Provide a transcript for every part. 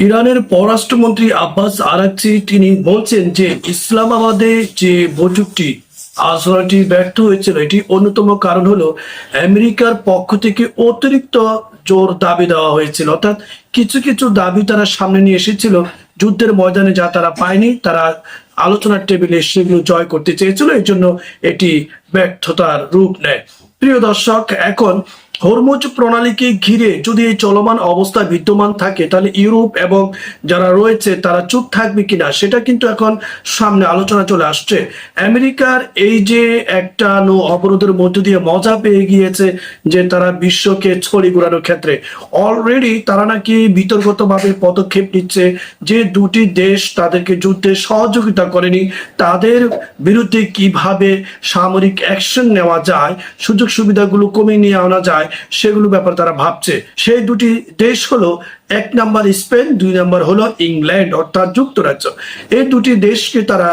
ইরানের পররাষ্ট্রমন্ত্রী Abbas Araghchi তিনি বলছেন যে ইসলামাবাদে যে বৈঠকটি আসরাটি ব্যর্থ হয়েছিল এটি অন্যতম কারণ হলো আমেরিকার পক্ষ থেকে অতিরিক্ত জোর দাবি দেওয়া হয়েছিল, অর্থাৎ কিছু কিছু দাবি তারা সামনে নিয়ে এসেছিল যুদ্ধের ময়দানে, যা তারা পায়নি, তারা আলোচনার টেবিলে সেগুলো জয় করতে চেয়েছিল, এই জন্য এটি ব্যর্থতার রূপ নেয়। প্রিয় দর্শক, এখন হরমুজ প্রণালীকে ঘিরে যদি এই চলমান অবস্থা বিদ্যমান থাকে তাহলে ইউরোপ এবং যারা রয়েছে তারা চুপ থাকবে কিনা সেটা কিন্তু এখন সামনে আলোচনা চলে আসছে। আমেরিকার এই যে একটা অবরোধের মধ্য দিয়ে মজা পেয়ে গিয়েছে যে তারা বিশ্বকে ছড়ি ঘোরানোর ক্ষেত্রে অলরেডি তারা নাকি বিতর্কতভাবে পদক্ষেপ নিচ্ছে যে দুটি দেশ তাদেরকে যুদ্ধে সহযোগিতা করেনি তাদের বিরুদ্ধে কিভাবে সামরিক অ্যাকশন নেওয়া যায়, সুযোগ সুবিধাগুলো কমিয়ে নিয়ে আনা যায়, সেগুলো ব্যাপারে তারা ভাবছে। সেই দুটি দেশ হলো, এক নাম্বার স্পেন, দুই নাম্বার হলো ইংল্যান্ড অর্থাৎ যুক্তরাজ্য। এই দুটি দেশকে তারা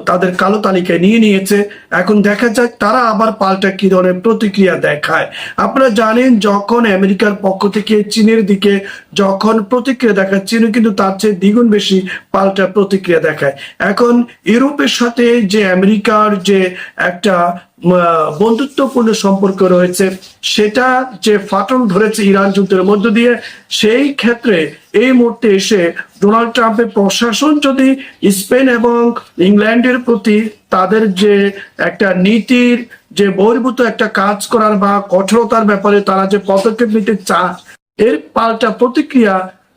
তাদের কালো তালিকায় নিয়ে নিয়েছে। এখন দেখা যাক তারা আবার পাল্টা কি ধরনের প্রতিক্রিয়া দেখায়। আপনারা জানেন যখন আমেরিকার পক্ষ থেকে চীনের দিকে যখন প্রতিক্রিয়া দেখায়, চীনও কিন্তু তার চেয়ে দ্বিগুণ বেশি পাল্টা প্রতিক্রিয়া দেখায়। এখন ইউরোপের সাথে যে আমেরিকার যে একটা বন্ধুত্বপূর্ণ সম্পর্ক রয়েছে সেটা যে ফাটল ধরেছে ইরান যুদ্ধের মধ্য দিয়ে, সেই ক্ষেত্রে এই মুহূর্তে এসে ডোনাল্ড ট্রাম্পের প্রশাসন যদি স্পেন এবং ইংল্যান্ডের প্রতি তাদের যে একটা নীতির যে বহির্ভূত একটা কাজ করার বা কঠোরতার ব্যাপারে তারা যে পদক্ষেপ নিতে চায়, এর পাল্টা প্রতিক্রিয়া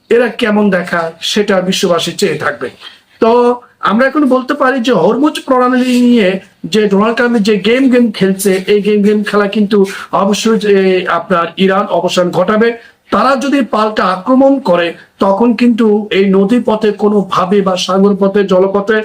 এরা কেমন দেখায় সেটা বিশ্ববাসী চেয়ে থাকবে। তো আমরা এখন বলতে পারি যে হরমুজ প্রণালী নিয়ে যে ডোনাল্ড ট্রাম্প যে গেম খেলছে, এই গেম খেলা কিন্তু অবশ্যই আপনার ইরান অবসান ঘটাবে। তারা যদি পাল্টা আক্রমণ করে তখন কিন্তু এই নদী পথে কোনোভাবে বা সাগর পথে জলপথে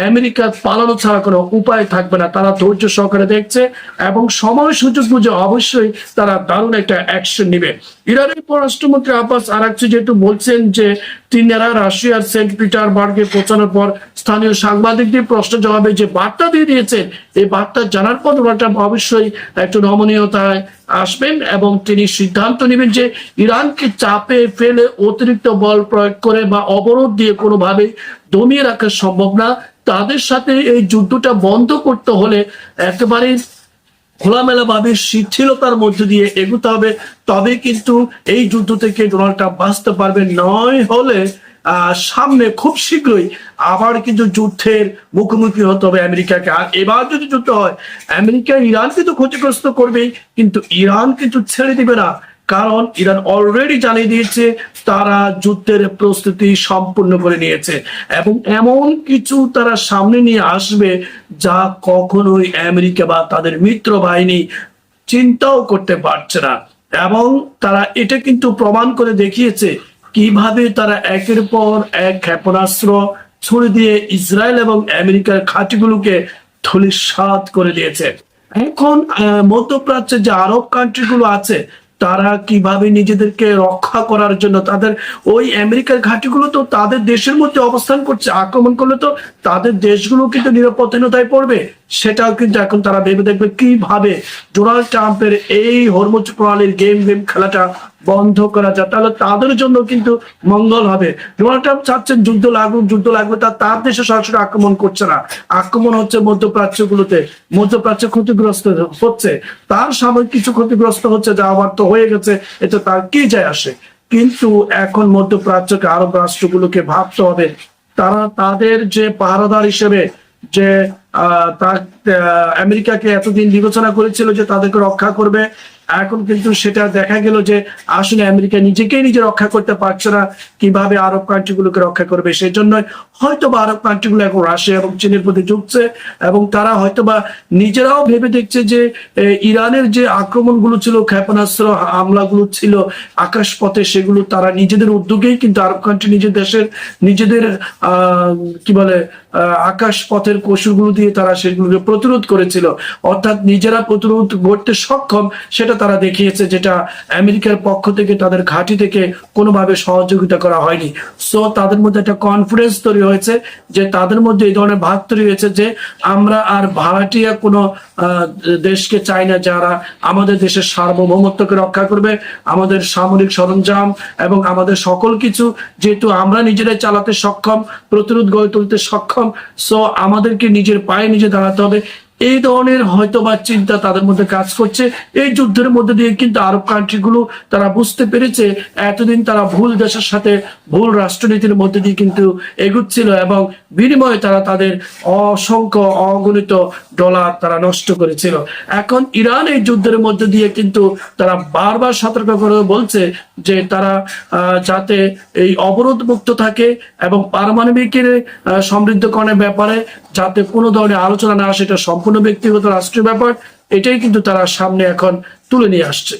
আমেরিকার পালানো ছাড়া কোনো উপায় থাকবে না। তারা ধৈর্য সহকারে দেখছে এবং সময় সুযোগ বুঝে অবশ্যই তারা দারুণ একটা অ্যাকশন নেবে। ইরানের পররাষ্ট্রমন্ত্রী আব্বাস আরাকচি যেহেতু বলছেন যে তিনারা রাশিয়ার সেন্ট পিটারবার্গে পৌঁছানোর পর স্থানীয় সাংবাদিকদের প্রশ্ন জবাবে যে বার্তা দিয়ে দিয়েছেন, এই বার্তা জানার পর ওনাটা অবশ্যই একটু নমনীয়তায় আসবেন এবং তিনি সিদ্ধান্ত নেবেন যে ইরানকে চাপে ফেলে অতিরিক্ত বল প্রয়োগ করে বা অবরোধ দিয়ে কোনোভাবে দমিয়ে রাখা সম্ভব না। তাদের সাথে এই যুদ্ধটা বন্ধ করতে হলে একেবারে খোলামেলা ভাবে শিথিলতার মধ্যে দিয়ে এগোতে হবে, তবে কিন্তু এই যুদ্ধ থেকে ডোনাল্ড ট্রাম্প বাঁচতে পারবে। নয় হলে সামনে খুব শীঘ্রই আবার কিন্তু যুদ্ধের মুখোমুখি হতে হবে আমেরিকাকে। আর এবার যদি যুদ্ধ হয় আমেরিকা ইরানকে তো ক্ষতিগ্রস্ত করবেই, কিন্তু ইরান কিন্তু ছেড়ে দিবে না, কারণ ইরান অলরেডি জানিয়ে দিয়েছে তারা যুদ্ধের প্রস্তুতি সম্পূর্ণ করে নিয়েছে এবং এমন কিছু তারা সামনে নিয়ে আসবে যা কখনোই আমেরিকা বা তাদের মিত্র বাহিনী চিন্তাও করতে পারছে না। এবং তারা এটা কিন্তু প্রমাণ করে দেখিয়েছে কিভাবে তারা একের পর এক ক্ষেপণাস্ত্র ছুড়ে দিয়ে ইসরায়েল এবং আমেরিকার ঘাঁটিগুলোকে ধূলিসাৎ করে দিয়েছে। এখন মধ্যপ্রাচ্যে যে আরব কান্ট্রিগুলো আছে তারা কিভাবে নিজেদেরকে রক্ষা করার জন্য তাদের ওই আমেরিকার ঘাঁটিগুলো তো তাদের দেশের মধ্যে অবস্থান করছে, আক্রমণ করলে তো তাদের দেশগুলো কিন্তু নিরাপত্তাহীনতায় পড়বে। সেটাও কিন্তু এখন তারা ভেবে দেখবে কিভাবে ডোনাল্ড ট্রাম্পের এই হরমুজ প্রণালীর গেম খেলাটা বন্ধ করা যায়, তাহলে তাদের জন্য কিন্তু মঙ্গল হবে। ডোনাল্ড ট্রাম্প চাচ্ছেন যুদ্ধ লাগবে, তার দেশে সরাসরি আক্রমণ করছে না, আক্রমণ হচ্ছে মধ্যপ্রাচ্যগুলোতে। মধ্যপ্রাচ্য ক্ষতিগ্রস্ত হচ্ছে, তার সাময়িক কিছু ক্ষতিগ্রস্ত হচ্ছে, যা আবার তো হয়ে গেছে, এতে তার কি যায় আসে। কিন্তু এখন মধ্যপ্রাচ্যকে আরব রাষ্ট্রগুলোকে ভাবতে হবে তারা তাদের যে পাহারাদার হিসেবে যে আমেরিকাকে এতদিন বিবেচনা করেছিল যে তাদেরকে রক্ষা করবে, এখন কিন্তু সেটা দেখা গেল যে আসলে আমেরিকা নিজেকেই নিজে রক্ষা করতে পারছে না, কিভাবে আরব কান্ট্রিগুলোকে রক্ষা করবে। সেই জন্য হয়তোবা আরব কান্ট্রিগুলো এখন রাশিয়া এবং চীনের প্রতি ঝুঁকছে এবং তারা হয়তোবা নিজেরাও ভেবে দেখছে যে ইরানের যে আক্রমণগুলো ছিল, ক্ষেপণাস্ত্র হামলাগুলো ছিল আকাশ পথে, সেগুলো তারা নিজেদের উদ্যোগেই কিন্তু আরব কান্ট্রি নিজেদের কি বলে আকাশ পথের কৌশলগুলো দিয়ে তারা সেগুলোকে প্রতিরোধ করেছিল, অর্থাৎ নিজেরা প্রতিরোধ করতে সক্ষম সেটা তারা দেখিয়েছে, যেটা আমেরিকার পক্ষ থেকে তাদের ঘাঁটি থেকে কোনোভাবে সহযোগিতা করা হয়নি। সো তাদের মধ্যে একটা কনফিডেন্স তৈরি হয়েছে, যে তাদের মধ্যে এই ধরনের ভাব তৈরি হয়েছে যে আমরা আর ভাড়াটিয়া কোনো দেশকে চাই না, যারা আমাদের দেশের সার্বভৌমত্বকে রক্ষা করবে, আমাদের সামরিক সরঞ্জাম এবং আমাদের সকল কিছু যেহেতু আমরা নিজেরাই চালাতে সক্ষম, প্রতিরোধ গড়ে তুলতে সক্ষম, সো আমাদেরকে নিজের পায়ে নিজে দাঁড়াতে হবে। এই ধরনের হয়তোবা চিন্তা তাদের মধ্যে কাজ করছে। এই যুদ্ধের মধ্যে দিয়ে কিন্তু আরব কান্ট্রিগুলো তারা বুঝতে পেরেছে এতদিন তারা ভুল দেশের সাথে ভুল রাষ্ট্রনীতির মধ্যে দিয়ে কিন্তু এগুচ্ছিল, এবং বিনিময়ে তারা তাদের অসংখ্য অগণিত ডলার তারা নষ্ট করেছিল। এখন ইরান এই যুদ্ধের মধ্যে দিয়ে কিন্তু তারা বারবার সতর্ক করে বলছে যে তারা যাতে এই অবরোধ মুক্ত থাকে এবং পারমাণবিকের সমৃদ্ধকরণের ব্যাপারে যাতে কোনো ধরনের আলোচনা না আসে, এটা সম্পূর্ণ ব্যক্তিগত রাষ্ট্রীয় ব্যাপার। এটাই কিন্তু তারা সামনে এখন তুলে নিয়ে আসছে।